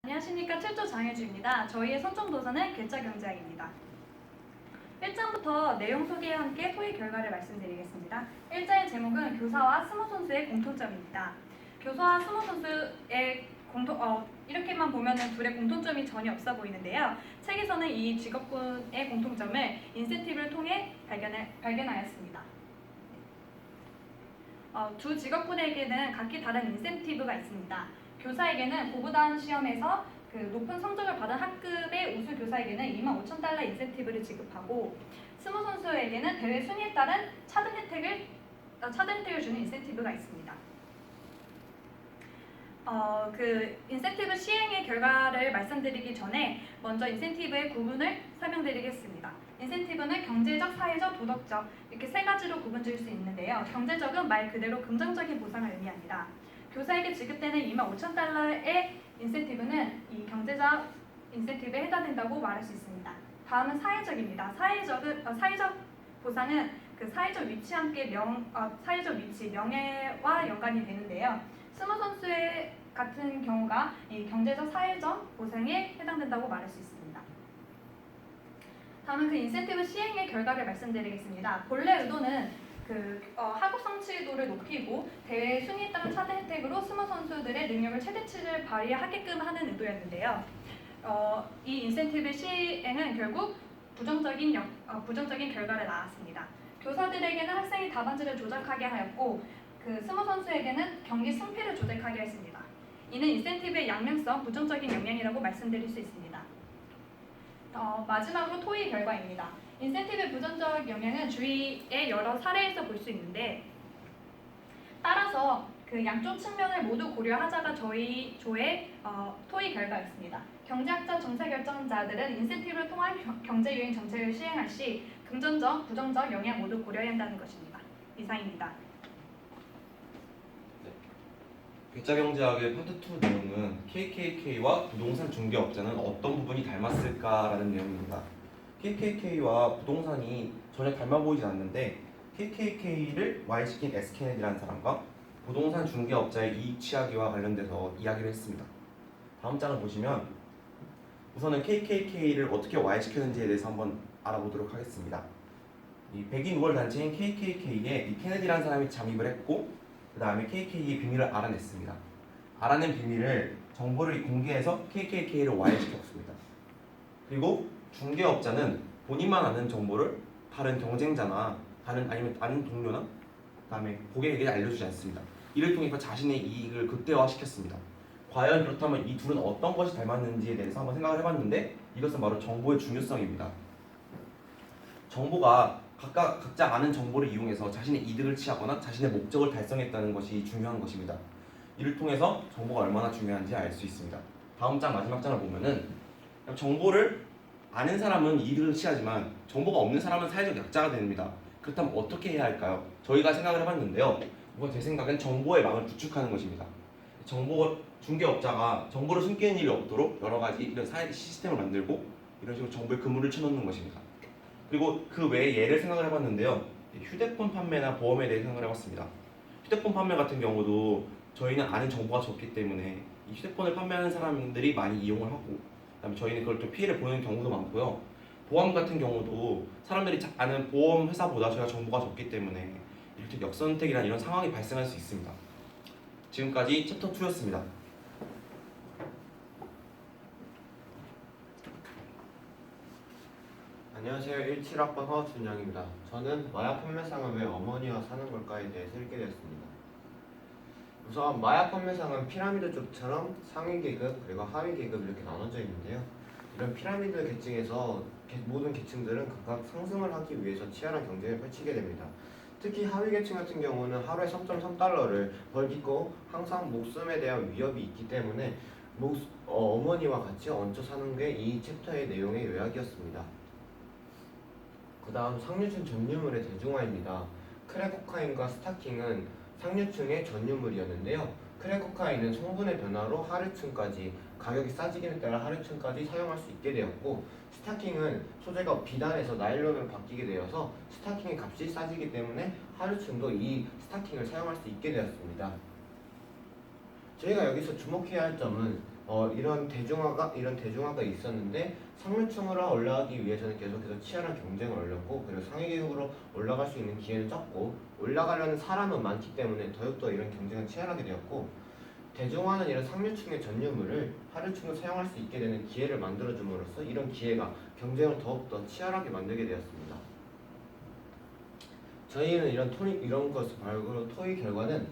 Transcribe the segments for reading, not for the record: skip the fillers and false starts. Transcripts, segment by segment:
안녕하십니까. 7조 장혜주입니다. 저희의 선정 도서는 괴짜경제학입니다. 1장부터 내용 소개와 함께 토익 결과를 말씀드리겠습니다. 1장의 제목은 교사와 스모 선수의 공통점입니다. 교사와 스모 선수의 이렇게만 보면은 둘의 공통점이 전혀 없어 보이는데요. 책에서는 이 직업군의 공통점을 인센티브를 통해 발견하였습니다. 두 직업군에게는 각기 다른 인센티브가 있습니다. 교사에게는 고부단 시험에서 높은 성적을 받은 학급의 우수 교사에게는 25,000달러 인센티브를 지급하고, 스모 선수에게는 대회 순위에 따른 차등 혜택을 주는 인센티브가 있습니다. 인센티브 시행의 결과를 말씀드리기 전에 먼저 인센티브의 구분을 설명드리겠습니다. 인센티브는 경제적, 사회적, 도덕적 이렇게 세 가지로 구분 지을 수 있는데요. 경제적은 말 그대로 긍정적인 보상을 의미합니다. 교사에게 지급되는 25,000달러의 인센티브는 이 경제적 인센티브에 해당된다고 말할 수 있습니다. 다음은 사회적입니다. 사회적 보상은 사회적 위치와 함께 사회적 위치, 명예와 연관이 되는데요. 스모 선수의 같은 경우가 이 경제적, 사회적 보상에 해당된다고 말할 수 있습니다. 다음은 인센티브 시행의 결과를 말씀드리겠습니다. 본래 의도는 학업 성취도를 높이고 대회 순위에 따른 차등 혜택으로 스모 선수들의 능력을 최대치를 발휘하게끔 하는 의도였는데요. 이 인센티브 시행은 결국 부정적인 결과를 낳았습니다. 교사들에게는 학생이 답안지를 조작하게 하였고, 스모 선수에게는 경기 승패를 조작하게 했습니다. 이는 인센티브의 양면성, 부정적인 영향이라고 말씀드릴 수 있습니다. 마지막으로 토의 결과입니다. 인센티브의 부정적 영향은 주위의 여러 사례에서 볼 수 있는데, 따라서 양쪽 측면을 모두 고려하자가 저희 조의 토의 결과였습니다. 경제학자 정책결정자들은 인센티브를 통한 경제유인 정책을 시행할 시 긍정적, 부정적 영향 모두 고려해야 한다는 것입니다. 이상입니다. 괴짜경제학의 파트 2 내용은 KKK와 부동산 중개업자는 어떤 부분이 닮았을까라는 내용입니다. KKK와 부동산이 전혀 닮아 보이지 않는데, KKK를 와해시킨 SKN이라는 사람과 부동산 중개업자의 이익 취하기와 관련돼서 이야기를 했습니다. 다음 장을 보시면 우선은 KKK를 어떻게 와해시켰는지에 대해서 한번 알아보도록 하겠습니다. 이 백인 우월 단체인 KKK에 이 케네디라는 사람이 잠입을 했고, 그 다음에 KKK의 비밀을 알아냈습니다. 알아낸 비밀을 정보를 공개해서 KKK를 와해시켰습니다. 그리고 중개업자는 본인만 아는 정보를 다른 경쟁자나 아니면 아는 동료나 그다음에 고객에게 알려주지 않습니다. 이를 통해서 자신의 이익을 극대화시켰습니다. 과연 그렇다면 이 둘은 어떤 것이 닮았는지에 대해서 한번 생각을 해봤는데, 이것은 바로 정보의 중요성입니다. 정보가 각자 아는 정보를 이용해서 자신의 이득을 취하거나 자신의 목적을 달성했다는 것이 중요한 것입니다. 이를 통해서 정보가 얼마나 중요한지 알 수 있습니다. 다음 장 마지막 장을 보면은 정보를 아는 사람은 이득을 취하지만 정보가 없는 사람은 사회적 약자가 됩니다. 그렇다면 어떻게 해야 할까요? 저희가 생각을 해봤는데요. 이건 제 생각엔 정보의 망을 구축하는 것입니다. 중개업자가 정보를 숨기는 일이 없도록 여러 가지 이런 사회 시스템을 만들고 이런 식으로 정보에 그물을 쳐놓는 것입니다. 그리고 그 외에 예를 생각을 해봤는데요. 휴대폰 판매나 보험에 대해 생각을 해봤습니다. 휴대폰 판매 같은 경우도 저희는 아는 정보가 적기 때문에 이 휴대폰을 판매하는 사람들이 많이 이용을 하고, 그다음에 저희는 그걸 좀 피해를 보는 경우도 많고요. 보험 같은 경우도 사람들이 아는 보험 회사보다 저희가 정보가 적기 때문에 이렇게 역선택이나 이런 상황이 발생할 수 있습니다. 지금까지 챕터 2였습니다. 안녕하세요. 17학번 허준영입니다. 저는 마약 판매상은 왜 어머니와 사는 걸까에 대해서 읽게 되었습니다. 우선 마약 판매상은 피라미드족처럼 상위 계급 그리고 하위 계급 이렇게 나눠져 있는데요. 이런 피라미드 계층에서 모든 계층들은 각각 상승을 하기 위해서 치열한 경쟁을 펼치게 됩니다. 특히 하위 계층 같은 경우는 하루에 3.3달러를 벌기고 항상 목숨에 대한 위협이 있기 때문에 어머니와 같이 얹혀 사는 게 이 챕터의 내용의 요약이었습니다. 그 다음 상류층 전유물의 대중화입니다. 크랙코카인과 스타킹은 상류층의 전유물이었는데요. 크랙코카인은 성분의 변화로 하류층까지, 가격이 싸지기에 따라 하류층까지 사용할 수 있게 되었고, 스타킹은 소재가 비단에서 나일론으로 바뀌게 되어서 스타킹의 값이 싸지기 때문에 하류층도 이 스타킹을 사용할 수 있게 되었습니다. 저희가 여기서 주목해야 할 점은 이런 대중화가 있었는데 상류층으로 올라가기 위해서는 계속해서 치열한 경쟁을 벌였고 그리고 상위 계급으로 올라갈 수 있는 기회는 적고 올라가려는 사람은 많기 때문에 더욱더 이런 경쟁은 치열하게 되었고 대중화는 이런 상류층의 전유물을 하류층도 사용할 수 있게 되는 기회를 만들어줌으로써 이런 기회가 경쟁을 더욱더 치열하게 만들게 되었습니다. 저희는 이런 것을 말고 토의 결과는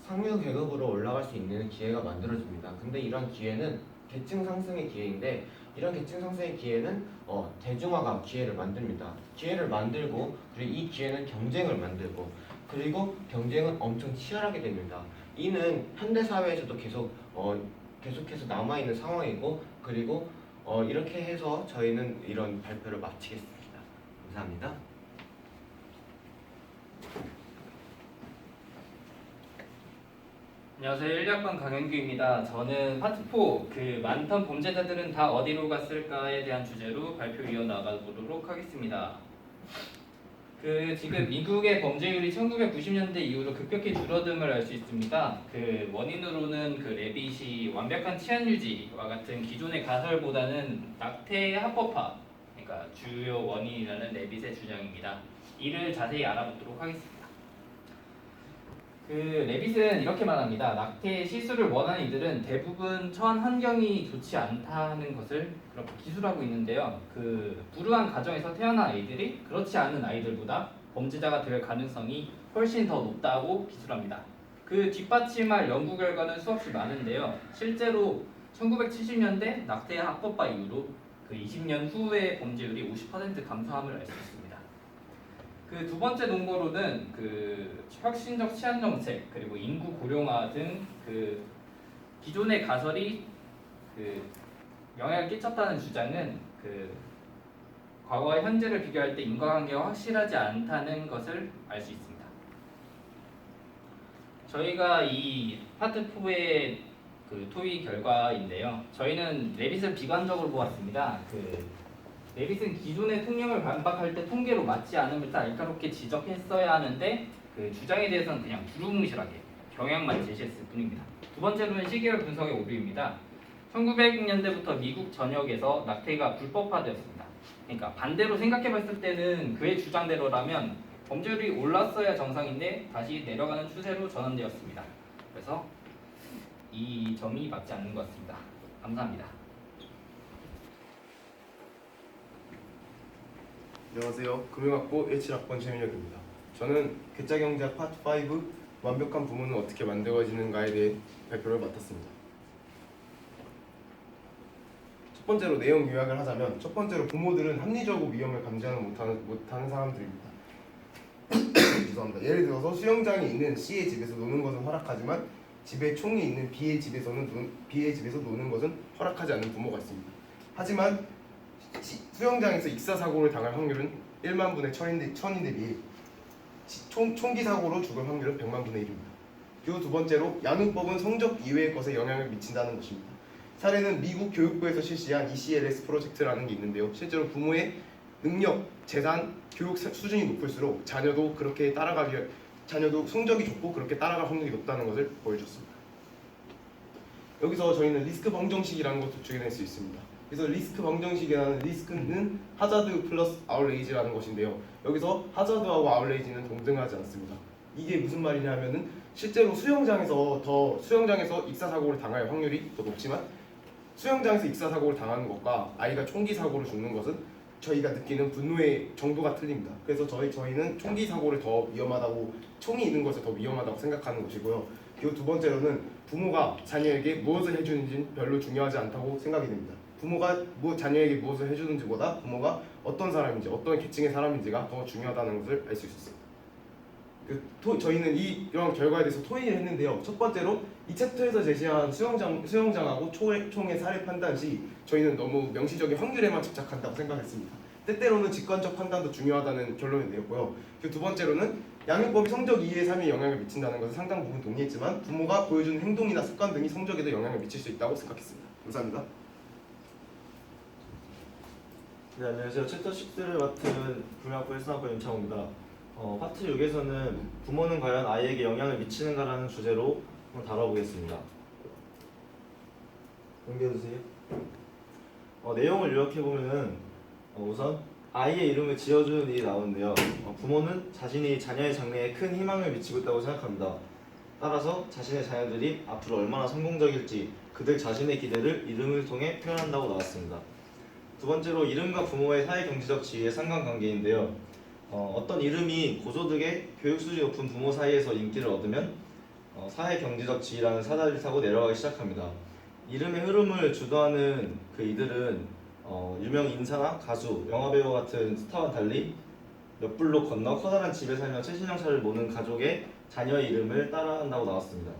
상류 계급으로 올라갈 수 있는 기회가 만들어집니다. 근데 이런 기회는 계층 상승의 기회인데 이런 계층 상승의 기회는 대중화가 기회를 만듭니다. 기회를 만들고 그리고 이 기회는 경쟁을 만들고 그리고 경쟁은 엄청 치열하게 됩니다. 이는 현대 사회에서도 계속해서 남아 있는 상황이고 그리고 이렇게 해서 저희는 이런 발표를 마치겠습니다. 감사합니다. 안녕하세요. 1학번 강현규입니다. 저는 파트 4 그 많던 범죄자들은 다 어디로 갔을까에 대한 주제로 발표 이어나가보도록 하겠습니다. 지금 미국의 범죄율이 1990년대 이후로 급격히 줄어듦을 알 수 있습니다. 원인으로는 레빗이 완벽한 치안 유지와 같은 기존의 가설보다는 낙태의 합법화, 그러니까 주요 원인이라는 레빗의 주장입니다. 이를 자세히 알아보도록 하겠습니다. 레빗은 이렇게 말합니다. 낙태의 시술을 원하는 이들은 대부분 처한 환경이 좋지 않다는 것을 그렇게 기술하고 있는데요. 불우한 가정에서 태어난 아이들이 그렇지 않은 아이들보다 범죄자가 될 가능성이 훨씬 더 높다고 기술합니다. 뒷받침할 연구 결과는 수없이 많은데요. 실제로 1970년대 낙태 합법화 이후로 20년 후의 범죄율이 50% 감소함을 알 수 있습니다. 두 번째 논거로는 혁신적 치안 정책 그리고 인구 고령화 등 기존의 가설이 영향을 끼쳤다는 주장은 과거와 현재를 비교할 때 인과관계가 확실하지 않다는 것을 알 수 있습니다. 저희가 이 파트 4의 토의 결과인데요. 저희는 레빗을 비관적으로 보았습니다. 레빗은 기존의 통념을 반박할 때 통계로 맞지 않음을 날카롭게 지적했어야 하는데 주장에 대해서는 그냥 두루뭉실하게 경향만 제시했을 뿐입니다. 두 번째로는 시계열 분석의 오류입니다. 1900년대부터 미국 전역에서 낙태가 불법화되었습니다. 그러니까 반대로 생각해봤을 때는 그의 주장대로라면 범죄율이 올랐어야 정상인데 다시 내려가는 추세로 전환되었습니다. 그래서 이 점이 맞지 않는 것 같습니다. 감사합니다. 안녕하세요. 금융학부 17학번 최민혁입니다. 저는 괴짜경제학 파트 5 완벽한 부모는 어떻게 만들어지는가에 대해 발표를 맡았습니다. 첫 번째로 내용 요약을 하자면 첫 번째로 부모들은 합리적으로 위험을 감지하지 못하는 사람들입니다. 죄송합니다. 예를 들어서 수영장이 있는 C의 집에서 노는 것은 허락하지만 집에 총이 있는 B의 집에서 노는 것은 허락하지 않는 부모가 있습니다. 하지만 수영장에서 익사사고를 당할 확률은 1만 분의 1000인데 비해 총기 사고로 죽을 확률은 100만 분의 1입니다. 그리고 두 번째로 양육법은 성적 이외의 것에 영향을 미친다는 것입니다. 사례는 미국 교육부에서 실시한 ECLS 프로젝트라는 게 있는데요. 실제로 부모의 능력, 재산, 교육 수준이 높을수록 자녀도 성적이 좋고 그렇게 따라갈 확률이 높다는 것을 보여줬습니다. 여기서 저희는 리스크 방정식이라는 것도 적용할 수 있습니다. 그래서 리스크 방정식이라는 리스크는 하자드 플러스 아웃레이지라는 것인데요. 여기서 하자드하고 아웃레이지는 동등하지 않습니다. 이게 무슨 말이냐면은 실제로 수영장에서 익사사고를 당할 확률이 더 높지만 수영장에서 익사사고를 당하는 것과 아이가 총기 사고로 죽는 것은 저희가 느끼는 분노의 정도가 틀립니다. 그래서 저희는 총기 사고를 더 위험하다고 총이 있는 것을 더 위험하다고 생각하는 것이고요. 그리고 두 번째로는 부모가 자녀에게 무엇을 해주는지는 별로 중요하지 않다고 생각이 됩니다. 부모가 자녀에게 무엇을 해주는지보다 부모가 어떤 사람인지 어떤 계층의 사람인지가 더 중요하다는 것을 알 수 있었습니다. 저희는 이런 결과에 대해서 토의를 했는데요. 첫 번째로 이 챕터에서 제시한 수영장하고 총의 사례 판단 시 저희는 너무 명시적인 확률에만 집착한다고 생각했습니다. 때때로는 직관적 판단도 중요하다는 결론이 내렸고요. 그리고 두 번째로는 양육법이 성적 이해의 삶에 영향을 미친다는 것은 상당 부분 동의했지만 부모가 보여주는 행동이나 습관 등이 성적에도 영향을 미칠 수 있다고 생각했습니다. 감사합니다. 네, 안녕하세요. 챕터 6를 맡은 금융학부 1상학번 윤창호입니다. 파트 6에서는 부모는 과연 아이에게 영향을 미치는가라는 주제로 한번 다뤄보겠습니다. 넘겨주세요. 내용을 요약해 보면은 우선 아이의 이름을 지어주는 일이 나오는데요. 부모는 자신이 자녀의 장래에 큰 희망을 미치고 있다고 생각합니다. 따라서 자신의 자녀들이 앞으로 얼마나 성공적일지 그들 자신의 기대를 이름을 통해 표현한다고 나왔습니다. 두 번째로 이름과 부모의 사회 경제적 지위의 상관관계인데요. 어떤 이름이 고소득의 교육 수준이 높은 부모 사이에서 인기를 얻으면 사회 경제적 지위라는 사다리를 타고 내려가기 시작합니다. 이름의 흐름을 주도하는 그 이들은 유명 인사나 가수, 영화배우 같은 스타와 달리 몇 블록 건너 커다란 집에 살며 최신형차를 모는 가족의 자녀의 이름을 따라한다고 나왔습니다.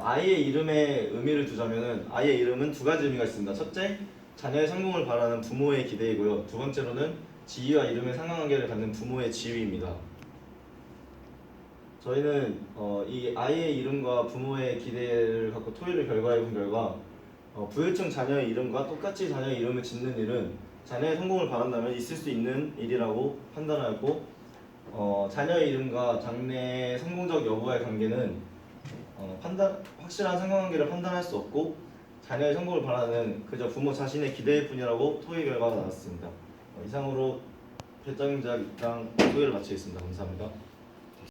아이의 이름의 의미를 두자면은 아이의 이름은 두 가지 의미가 있습니다. 첫째, 자녀의 성공을 바라는 부모의 기대이고요. 두 번째로는 지위와 이름의 상관관계를 갖는 부모의 지위입니다. 저희는 이 아이의 이름과 부모의 기대를 갖고 토의를 결과해 본 결과 부유층 자녀의 이름과 똑같이 자녀의 이름을 짓는 일은 자녀의 성공을 바란다면 있을 수 있는 일이라고 판단하였고 자녀의 이름과 장래의 성공적 여부와의 관계는 확실한 상관관계를 판단할 수 없고 자녀의 성공을 바라는 그저 부모 자신의 기대일 뿐이라고 토의 결과가 나왔습니다. 이상으로 배짱자랑 토의를 마치겠습니다. 감사합니다.